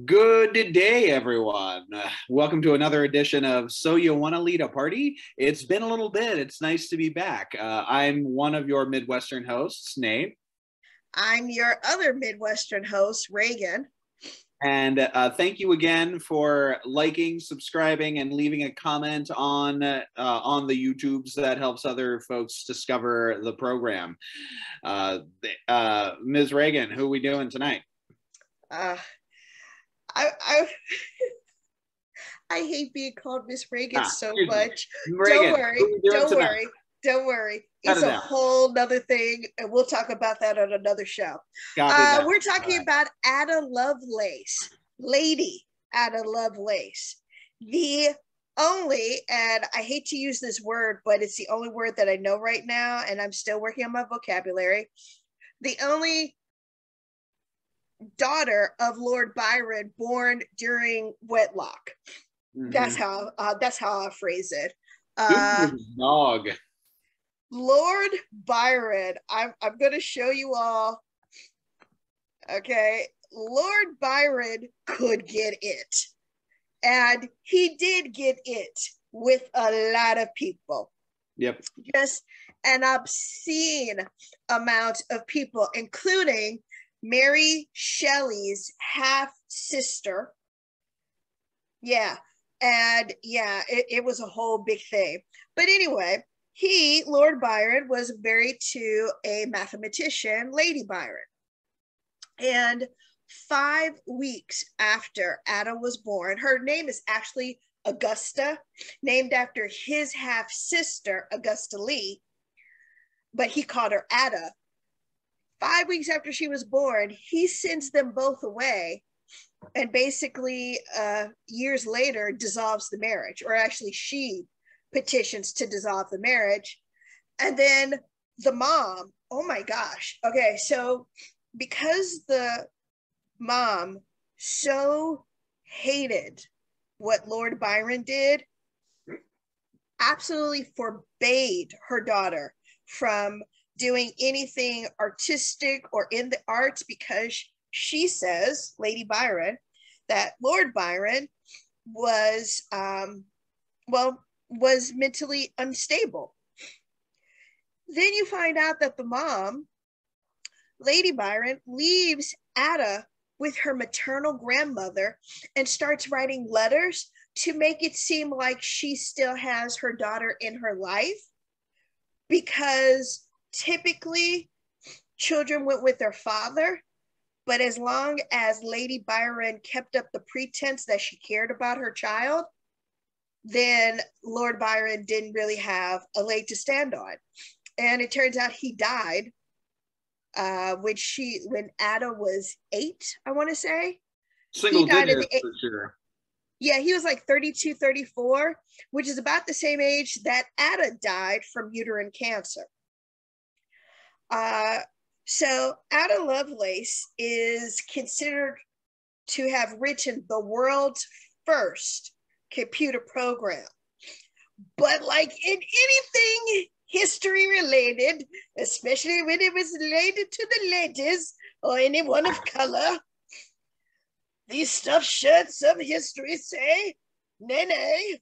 Good day, everyone. Welcome to another edition of So You Want to Lead a Party? It's been a little bit. It's nice to be back. I'm one of your Midwestern hosts, Nate. I'm your other Midwestern host, Ragan. And thank you again for liking, subscribing, and leaving a comment on the YouTubes. That helps other folks discover the program. Ms. Ragan, who are we doing tonight? Uh, I I hate being called Miss Reagan so much. Reagan, Don't worry. It's a whole nother thing, and we'll talk about that on another show. We're talking about Ada Lovelace, Lady Ada Lovelace, the only, and I hate to use this word, but it's the only word that I know right now, and I'm still working on my vocabulary. The only daughter of Lord Byron born during wedlock. Mm-hmm. That's how I phrase it. Dog. Lord Byron. I'm going to show you all. Okay, Lord Byron could get it, and he did get it with a lot of people. Yep. Just an obscene amount of people, including Mary Shelley's half-sister. Yeah, and yeah, it was a whole big thing. But anyway, Lord Byron, was married to a mathematician, Lady Byron. And 5 weeks after Ada was born, her name is actually Augusta, named after his half-sister, Augusta Lee, but he called her Ada. 5 weeks after she was born, he sends them both away, and basically years later dissolves the marriage, or actually she petitions to dissolve the marriage. And then the mom, oh my gosh. Okay, so because the mom so hated what Lord Byron did, absolutely forbade her daughter from doing anything artistic or in the arts, because she says, Lady Byron, that Lord Byron was mentally unstable. Then you find out that the mom, Lady Byron, leaves Ada with her maternal grandmother and starts writing letters to make it seem like she still has her daughter in her life, because typically children went with their father, but as long as Lady Byron kept up the pretense that she cared about her child, then Lord Byron didn't really have a leg to stand on. And it turns out he died when Ada was 8, I want to say. Single digits for sure. Yeah, he was like 32, 34, which is about the same age that Ada died from uterine cancer. So Ada Lovelace is considered to have written the world's first computer program. But like in anything history related, especially when it was related to the ladies or anyone of color, these stuff shirts of history say, nay,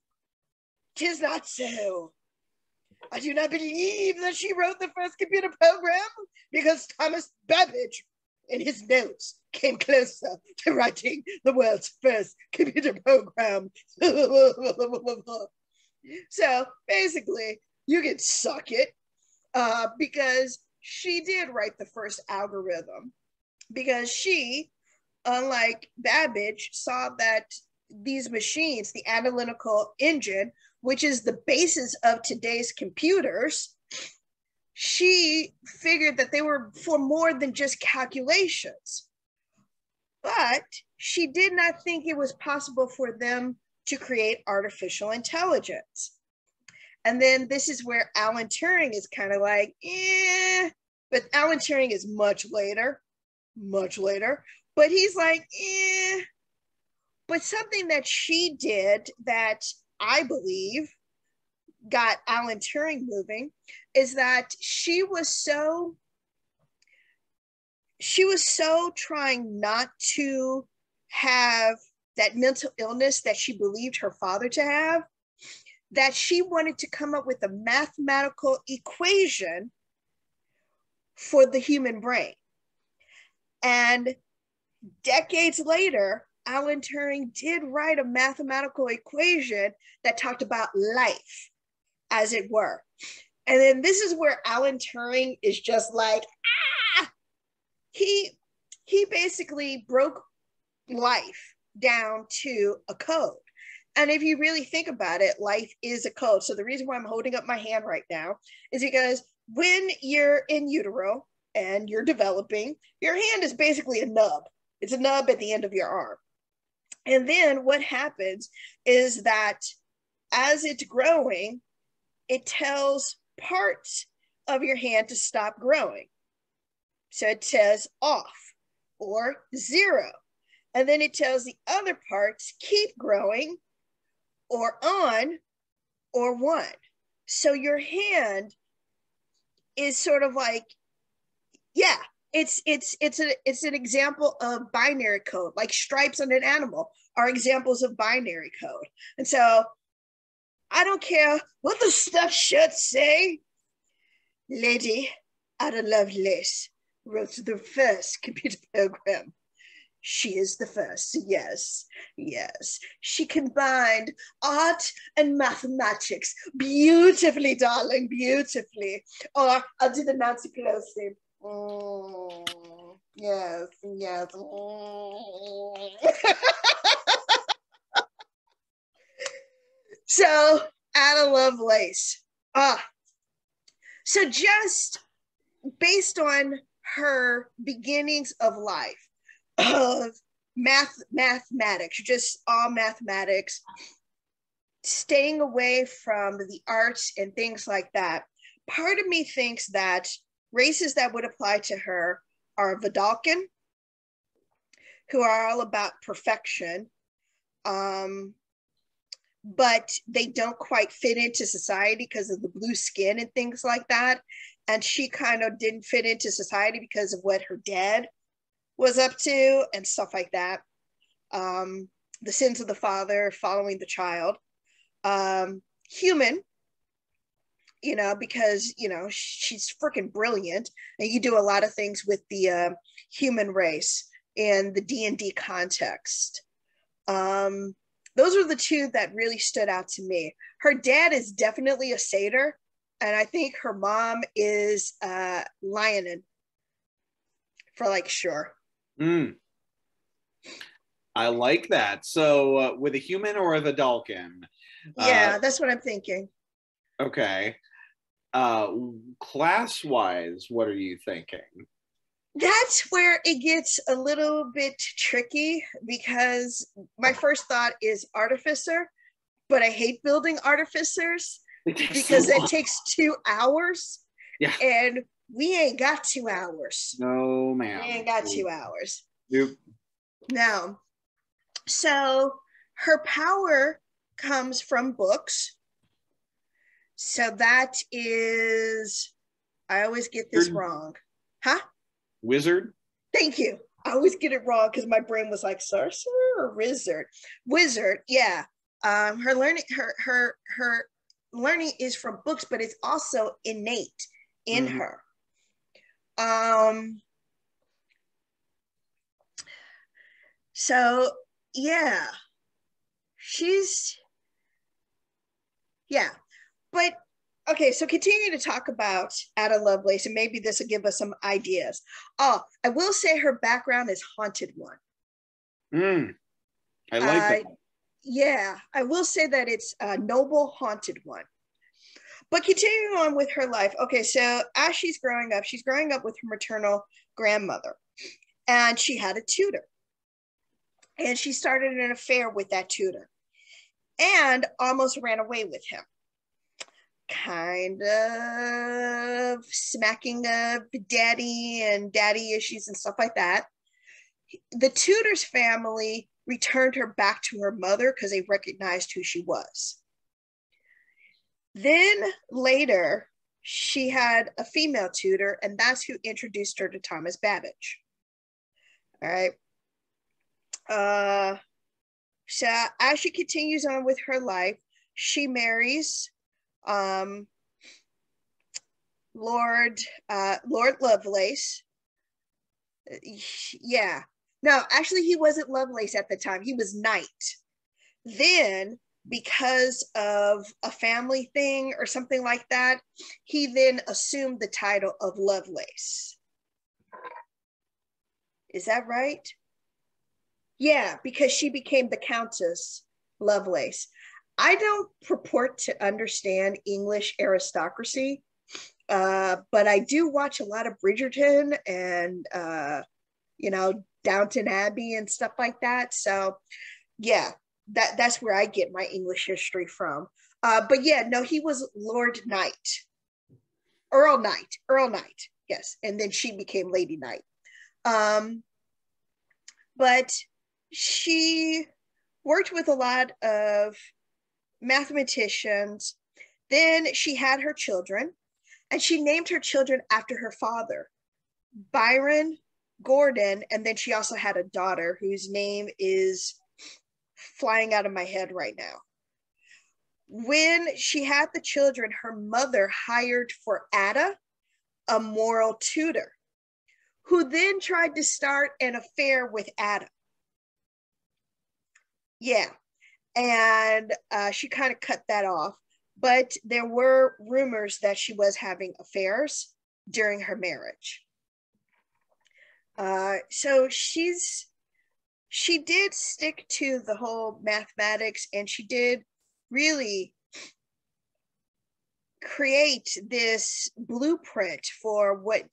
'tis not so. I do not believe that she wrote the first computer program, because Thomas Babbage in his notes came closer to writing the world's first computer program. So basically, you can suck it, because she did write the first algorithm, because she, unlike Babbage, saw that these machines, the analytical engine, which is the basis of today's computers, she figured that they were for more than just calculations. But she did not think it was possible for them to create artificial intelligence. And then this is where Alan Turing is kind of like, but Alan Turing is much later. But he's like, But something that she did that I believe got Alan Turing moving is that she was so trying not to have that mental illness that she believed her father to have, that she wanted to come up with a mathematical equation for the human brain. And decades later, Alan Turing did write a mathematical equation that talked about life, as it were. And then this is where Alan Turing is just like, he basically broke life down to a code. And if you really think about it, life is a code. So the reason why I'm holding up my hand right now is because when you're in utero and you're developing, your hand is basically a nub. It's a nub at the end of your arm. And then what happens is that as it's growing, it tells parts of your hand to stop growing. So it says off or 0. And then it tells the other parts keep growing or on or 1. So your hand is sort of like, yeah, it's an example of binary code, like stripes on an animal are examples of binary code. And so I don't care what the stuff should say. Lady Ada Lovelace wrote the first computer program. She is the first, yes, yes. She combined art and mathematics beautifully, darling, beautifully. Or I'll do the Nancy Pelosi. Yes, yes. So, Ada Lovelace. So just based on her beginnings of life, of mathematics, just all mathematics, staying away from the arts and things like that, part of me thinks that races that would apply to her are Vidalcan, who are all about perfection, but they don't quite fit into society because of the blue skin and things like that. And she kind of didn't fit into society because of what her dad was up to and stuff like that. The sins of the father, following the child. Human, because, she's freaking brilliant. And you do a lot of things with the human race in the DnD context. Those are the two that really stood out to me. Her dad is definitely a satyr. And I think her mom is Lionin, for sure. I like that. So with a human or a Vidalcan? Yeah, that's what I'm thinking. Okay. Class-wise, what are you thinking? That's where it gets a little bit tricky because my first thought is artificer, but I hate building artificers because it takes 2 hours. Yeah. And we ain't got 2 hours. No, ma'am. We ain't got 2 hours. Nope. No. So her power comes from books. So that is, I always get this wrong. Huh? Wizard? Thank you. I always get it wrong because my brain was like sorcerer or wizard. Wizard, yeah. Her learning is from books, but it's also innate in her. So yeah, but okay, so continue to talk about Ada Lovelace, and maybe this will give us some ideas. I will say her background is Haunted One. I like that. Yeah, I will say that it's a noble Haunted One. But continuing on with her life, okay, so as she's growing up with her maternal grandmother, and she had a tutor. And she started an affair with that tutor and almost ran away with him. Kind of smacking of daddy and daddy issues and stuff like that. The tutor's family returned her back to her mother because they recognized who she was. Then later, she had a female tutor, and that's who introduced her to Thomas Babbage. All right. Uh, so as she continues on with her life, she marries um, Lord Lovelace. Yeah. No, actually, he wasn't Lovelace at the time. He was Knight. Then, because of a family thing or something like that, he then assumed the title of Lovelace. Is that right? Yeah, because she became the Countess Lovelace. I don't purport to understand English aristocracy, but I do watch a lot of Bridgerton and, Downton Abbey and stuff like that. So, yeah, that's where I get my English history from. But yeah, no, he was Lord Knight, Earl Knight. Yes, and then she became Lady Knight. But she worked with a lot of mathematicians. Then she had her children, and she named her children after her father, Byron Gordon, and then she also had a daughter whose name is flying out of my head right now. When she had the children, her mother hired for Ada a moral tutor who then tried to start an affair with Ada. Yeah, and she kind of cut that off, but there were rumors that she was having affairs during her marriage. So she did stick to the whole mathematics, and she did really create this blueprint for what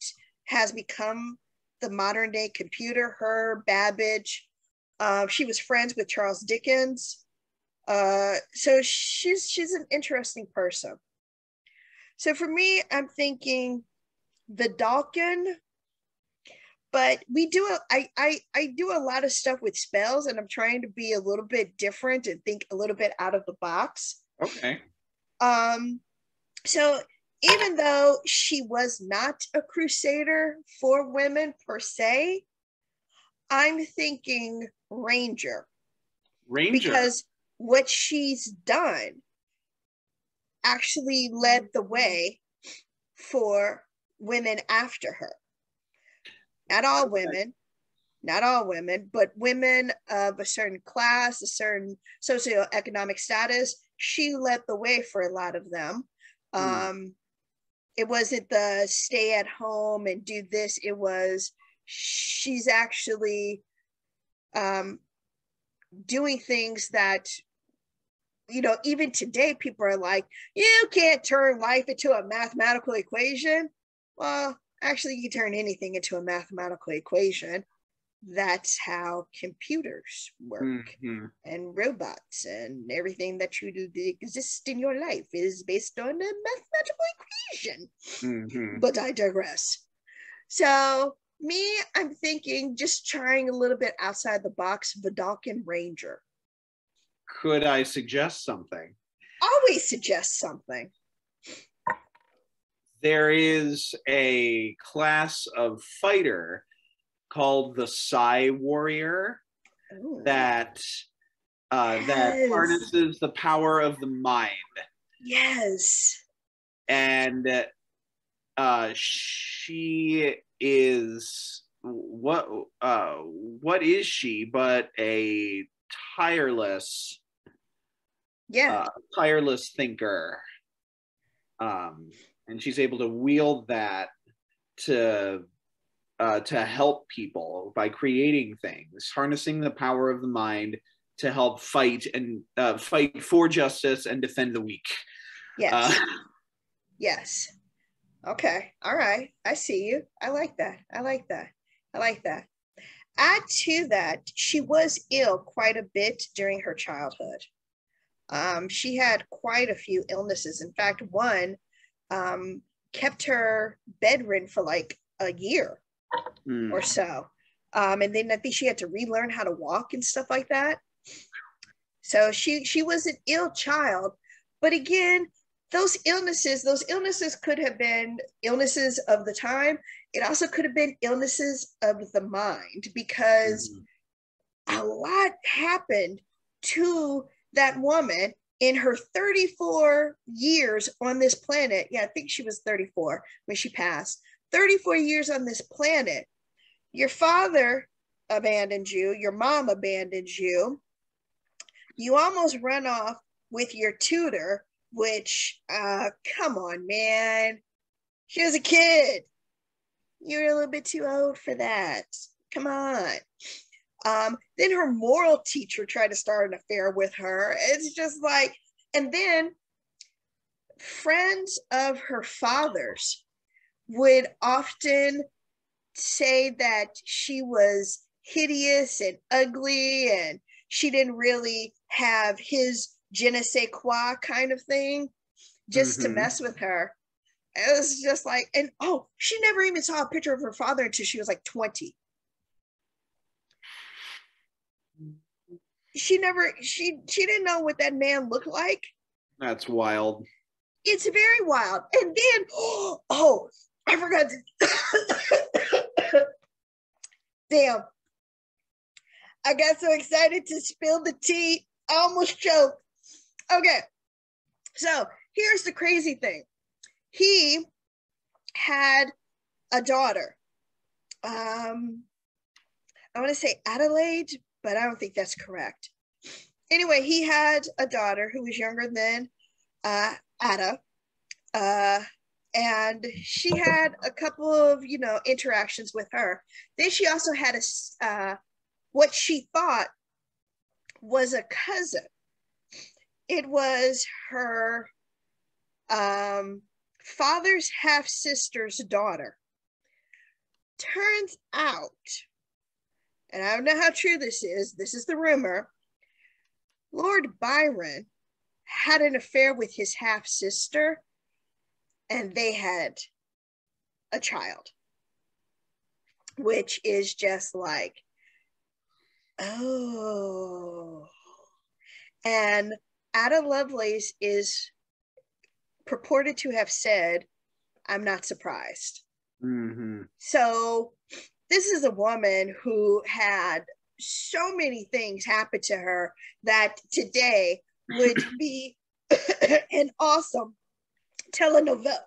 has become the modern day computer. Her, Babbage, she was friends with Charles Dickens. So she's an interesting person. So for me, I'm thinking Vidalkin, but I do a lot of stuff with spells, and I'm trying to be a little bit different and think a little bit out of the box. Okay. So even though she was not a crusader for women per se, I'm thinking Ranger. Because what she's done actually led the way for women after her. Not all women, but women of a certain class, a certain socioeconomic status. She led the way for a lot of them. It wasn't the stay at home and do this. It was she's actually doing things that, even today people are like, you can't turn life into a mathematical equation. Well, actually, you turn anything into a mathematical equation. That's how computers work, and robots and everything that you do that exists in your life is based on a mathematical equation. But I digress. So me, I'm thinking just trying a little bit outside the box, Vidalkin Ranger. Could I suggest something? Always suggest something. There is a class of fighter called the Psi Warrior. Ooh. that harnesses the power of the mind. Yes. And she is what is she but a tireless thinker, and she's able to wield that to help people by creating things, harnessing the power of the mind to help fight for justice and defend the weak. Yes. Yes. Okay. All right. I see you. I like that. Add to that, she was ill quite a bit during her childhood. She had quite a few illnesses. In fact, one kept her bedridden for like a year or so. And then I think she had to relearn how to walk and stuff like that. So she was an ill child. But again, those illnesses could have been illnesses of the time. It also could have been illnesses of the mind, because a lot happened to that woman in her 34 years on this planet. Yeah, I think she was 34 when she passed. 34 years on this planet. Your father abandoned you. Your mom abandoned you. You almost run off with your tutor, which, come on, man. She was a kid. You're a little bit too old for that. Come on. Then her moral teacher tried to start an affair with her. It's just like, and then friends of her father's would often say that she was hideous and ugly and she didn't really have his je ne sais quoi kind of thing, just to mess with her. It was just like, and oh, she never even saw a picture of her father until she was like 20. She didn't know what that man looked like. That's wild. It's very wild. And then, oh, I forgot to, damn. I got so excited to spill the tea. I almost choked. Okay. So here's the crazy thing. He had a daughter. I want to say Adelaide, but I don't think that's correct. Anyway, he had a daughter who was younger than Ada. And she had a couple of, interactions with her. Then she also had what she thought was a cousin. It was her father's half-sister's daughter. Turns out, and I don't know how true this is the rumor, Lord Byron had an affair with his half-sister, and they had a child, which is just like, oh. And Ada Lovelace is purported to have said, I'm not surprised. Mm-hmm. So this is a woman who had so many things happen to her that today would be an awesome telenovela.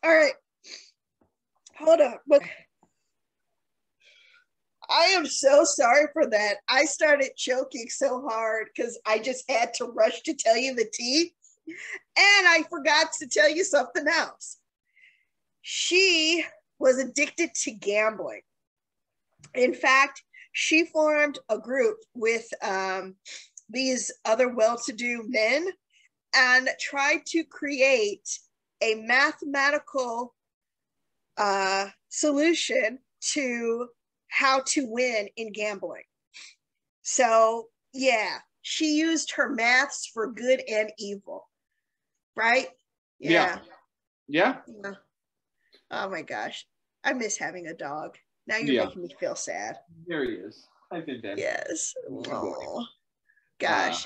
All right. Hold on. I am so sorry for that. I started choking so hard because I just had to rush to tell you the tea. And I forgot to tell you something else. She was addicted to gambling. In fact, she formed a group with these other well-to-do men and tried to create a mathematical solution to how to win in gambling. So, yeah, she used her maths for good and evil, right? Yeah. Oh my gosh. I miss having a dog. Now you're making me feel sad. There he is. I think that. Yes. Oh, gosh.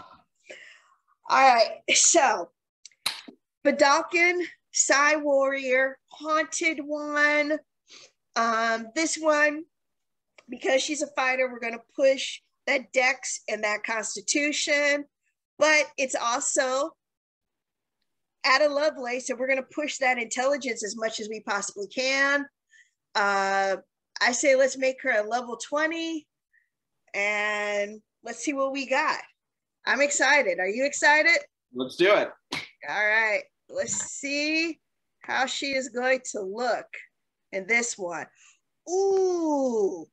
All right. So, Badalkin, Psy Warrior, Haunted One. This one, because she's a fighter, we're going to push that Dex and that Constitution, but it's also Ada Lovelace, so we're going to push that intelligence as much as we possibly can. I say let's make her a level 20, and let's see what we got. I'm excited. Are you excited? Let's do it. All right. Let's see how she is going to look in this one. Ooh.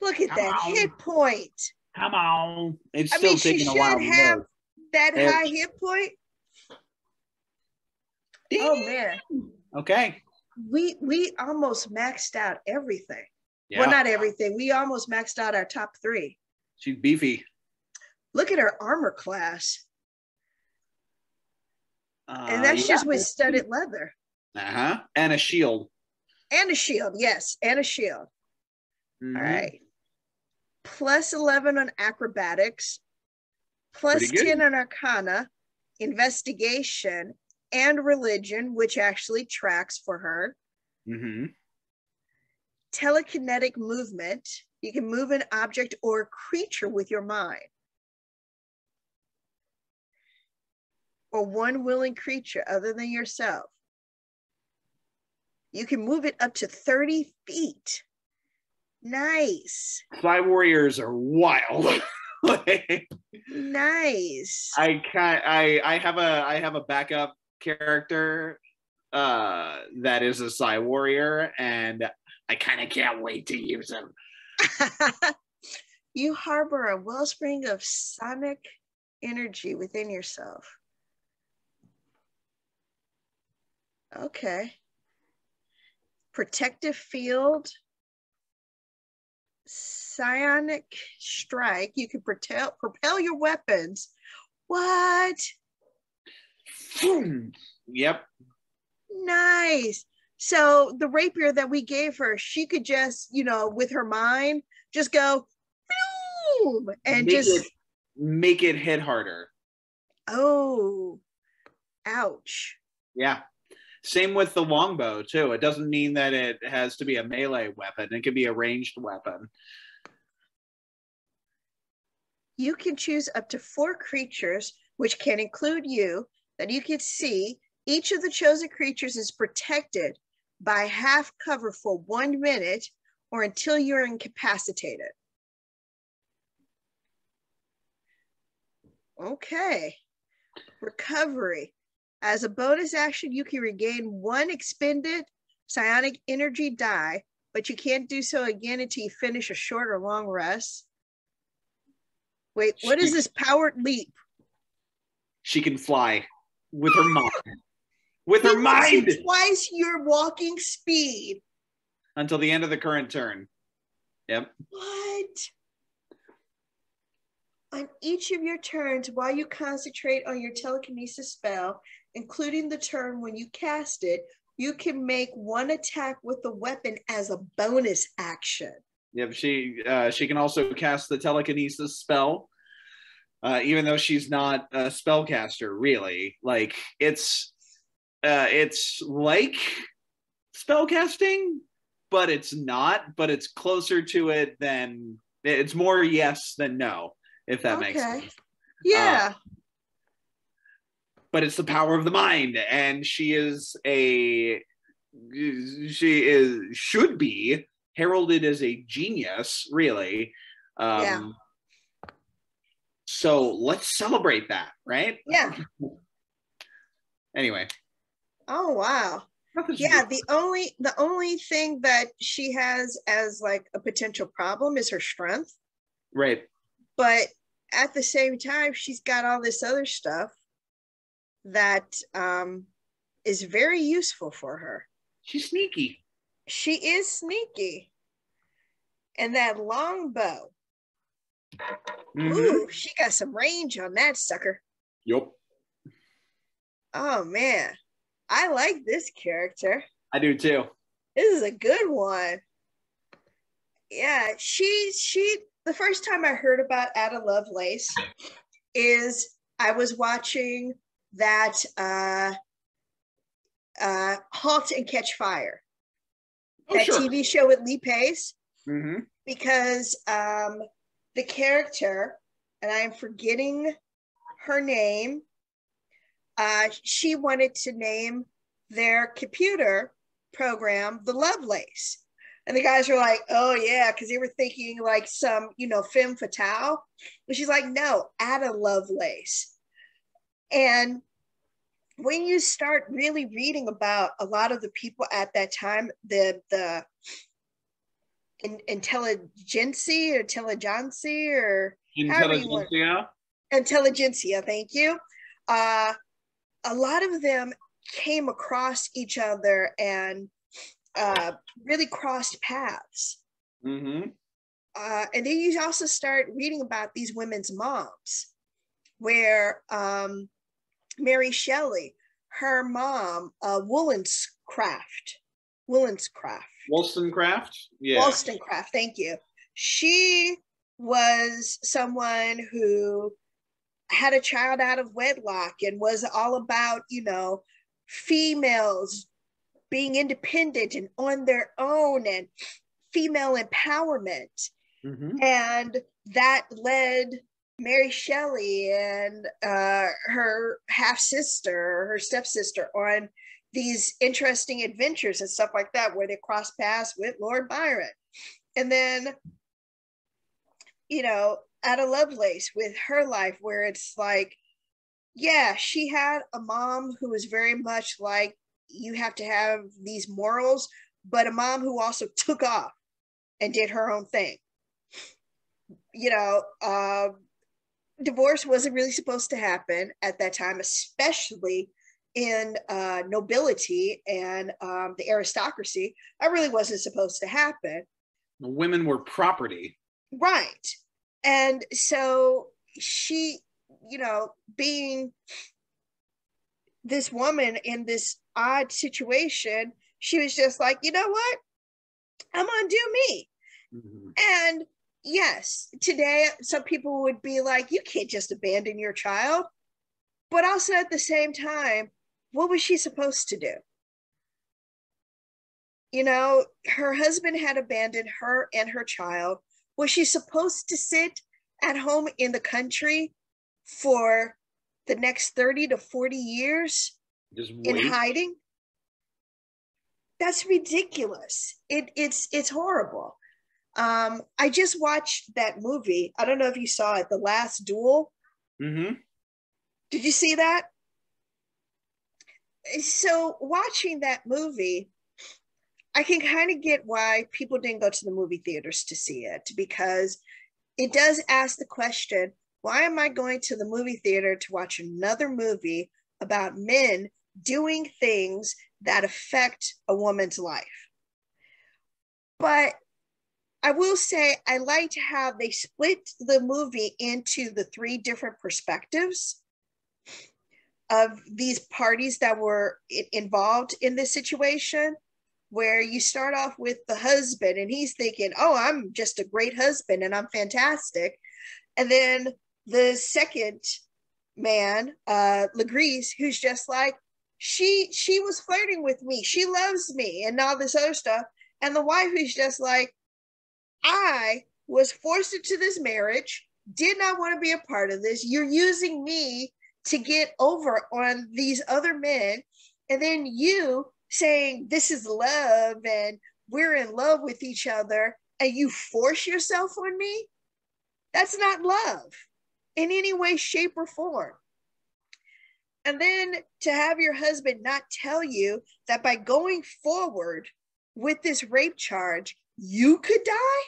Look at that hit point. Come on. It's still taking a while to she should have load. that high hit point. Oh, man. Okay. We almost maxed out everything. Yeah. Well, not everything. We almost maxed out our top 3. She's beefy. Look at her armor class. And that's just with studded leather. Uh-huh. And a shield. And a shield, yes. And a shield. Mm-hmm. All right. Plus 11 on acrobatics. Plus 10 on arcana, investigation, and religion, which actually tracks for her. Mm-hmm. telekinetic movement. You can move an object or creature with your mind. Or one willing creature other than yourself. You can move it up to 30 feet. Nice. Fly warriors are wild. Nice. I have a backup character that is a Psy warrior, and I kind of can't wait to use him. You harbor a wellspring of sonic energy within yourself. Okay. Protective field. Psionic strike. You can propel your weapons. What? Yep. Nice. So the rapier that we gave her, she could just, with her mind, just go boom and make it hit harder. Oh, ouch. Yeah. Same with the longbow too. It doesn't mean that it has to be a melee weapon. It can be a ranged weapon. You can choose up to 4 creatures, which can include you, that you can see. Each of the chosen creatures is protected by half cover for 1 minute or until you're incapacitated. Okay. Recovery. As a bonus action, you can regain 1 expended psionic energy die, but you can't do so again until you finish a short or long rest. Wait, what is this powered leap? She can fly with her mind. With her mind! Twice your walking speed. Until the end of the current turn. Yep. What? On each of your turns, while you concentrate on your telekinesis spell, including the turn when you cast it, you can make 1 attack with the weapon as a bonus action. Yep, she can also cast the telekinesis spell, even though she's not a spellcaster, really. Like, it's like spellcasting, but it's not. But it's closer to it than it's more yes than no, if that makes sense. Yeah. But it's the power of the mind, and should be heralded as a genius, really. Yeah. So let's celebrate that, right? Yeah. Anyway. Oh wow. Yeah, the only thing that she has as like a potential problem is her strength. Right. But at the same time, she's got all this other stuff that is very useful for her. She's sneaky. She is sneaky. And that longbow. Mm-hmm. Ooh, she got some range on that sucker. Yep. Oh man, I like this character. I do too. This is a good one. Yeah, she the first time I heard about Ada Lovelace is I was watching that Halt and Catch Fire. That sure. TV show with Lee Pace. Mm-hmm. Because the character, and I'm forgetting her name, she wanted to name their computer program the Lovelace. And the guys were like, oh yeah, because they were thinking like some, femme fatale. And she's like, no, Ada Lovelace. And when you start really reading about a lot of the people at that time, the intelligentsia, thank you. A lot of them came across each other and really crossed paths. Mm-hmm. And then you also start reading about these women's moms, where Mary Shelley, her mom, Wollstonecraft. Yeah. Wollstonecraft, thank you. She was someone who had a child out of wedlock and was all about, females being independent and on their own and female empowerment. Mm-hmm. And that led Mary Shelley and her half-sister, her stepsister, on these interesting adventures and stuff like that, where they cross paths with Lord Byron. And then, you know, Ada Lovelace with her life, where it's like, yeah, she had a mom who was very much like, you have to have these morals, but a mom who also took off and did her own thing. You know, divorce wasn't really supposed to happen at that time, especially in nobility and the aristocracy. That really wasn't supposed to happen. Women were property. Right. And so she, you know, being this woman in this odd situation, she was just like, you know what? I'm gonna do me. Mm-hmm. And yes, today some people would be like, you can't just abandon your child. But also at the same time, what was she supposed to do? You know, her husband had abandoned her and her child. Was she supposed to sit at home in the country for the next 30 to 40 years just in hiding? That's ridiculous. It's horrible. I just watched that movie. I don't know if you saw it, The Last Duel. Mm-hmm. Did you see that? So watching that movie, I can kind of get why people didn't go to the movie theaters to see it, because it does ask the question, why am I going to the movie theater to watch another movie about men doing things that affect a woman's life? But I will say I liked how they split the movie into the three different perspectives of these parties that were involved in this situation, where you start off with the husband and he's thinking, oh, I'm just a great husband and I'm fantastic. And then the second man, Legris, who's just like, she was flirting with me, she loves me, and all this other stuff. And the wife who's just like, I was forced into this marriage, did not want to be a part of this. You're using me to get over on these other men. And then you saying this is love and we're in love with each other, and you force yourself on me. That's not love in any way, shape, or form. And then to have your husband not tell you that by going forward with this rape charge, you could die.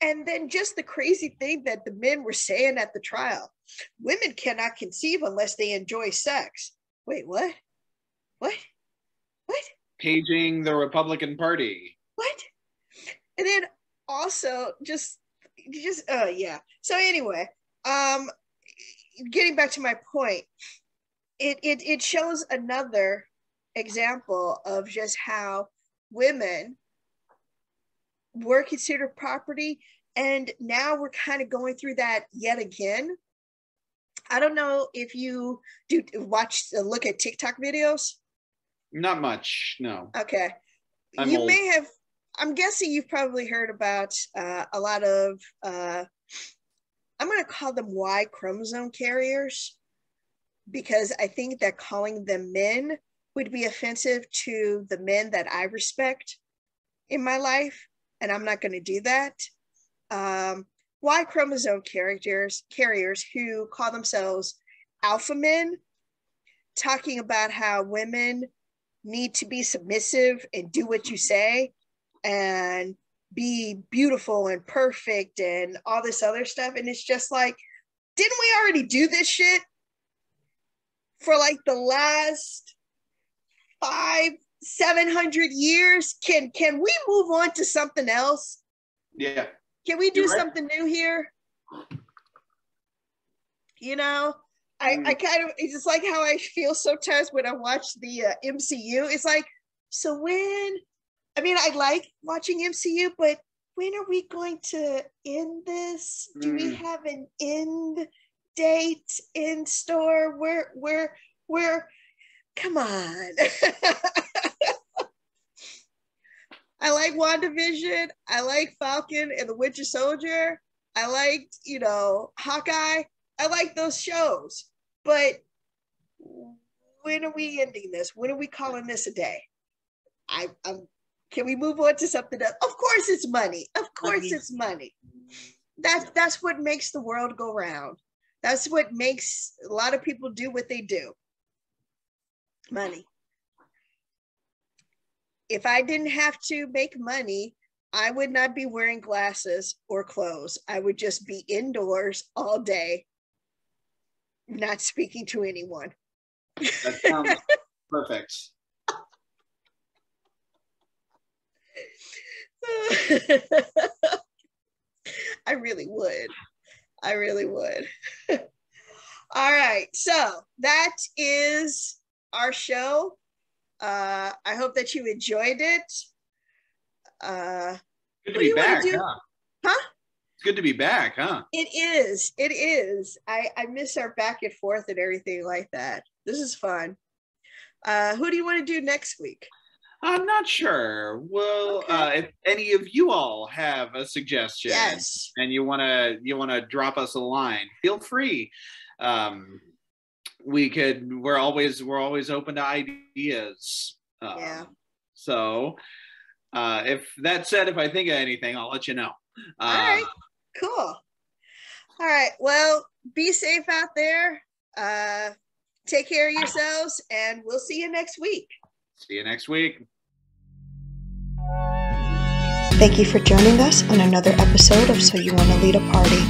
And then just the crazy thing that the men were saying at the trial, women cannot conceive unless they enjoy sex. Wait, what? What? What? Paging the Republican Party. What? And then also just yeah. So anyway, getting back to my point, it shows another example of just how women were considered property, and now we're kind of going through that yet again. I don't know if you do look at TikTok videos. Not much, no. Okay. You may have, I'm guessing you've probably heard about a lot of, I'm going to call them Y chromosome carriers, because I think that calling them men would be offensive to the men that I respect in my life, and I'm not going to do that. Y chromosome carriers who call themselves alpha men, talking about how women need to be submissive and do what you say and be beautiful and perfect and all this other stuff. And it's just like, didn't we already do this shit for like the last 500-700 years? Can we move on to something else? Yeah. Can we do something new here? You know, I kind of, it's just like how I feel sometimes when I watch the MCU. It's like, so when, I mean, I like watching MCU, but when are we going to end this? Do we have an end date in store? Where, come on. I like WandaVision. I like Falcon and the Winter Soldier. I liked, Hawkeye. I like those shows. But when are we ending this? When are we calling this a day? Can we move on to something else? Of course it's money. Of course it's money. That's what makes the world go round. That's what makes a lot of people do what they do. Money. If I didn't have to make money, I would not be wearing glasses or clothes. I would just be indoors all day, not speaking to anyone. That sounds perfect. I really would. All right. So that is our show. I hope that you enjoyed it. Good to be back, huh? It's good to be back, huh? It is. I miss our back and forth and everything like that. This is fun. Who do you want to do next week? I'm not sure. Well, okay. If any of you all have a suggestion, yes, and you wanna drop us a line, feel free. We're always open to ideas. Yeah. So, if that said, if I think of anything, I'll let you know. All right. Cool. All right. Well, be safe out there. Take care of yourselves, and we'll see you next week. See you next week. Thank you for joining us on another episode of So You Want to Lead a Party.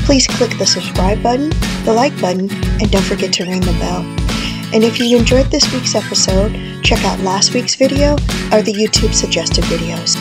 Please click the subscribe button, the like button, and don't forget to ring the bell. And if you enjoyed this week's episode, check out last week's video or the YouTube suggested videos.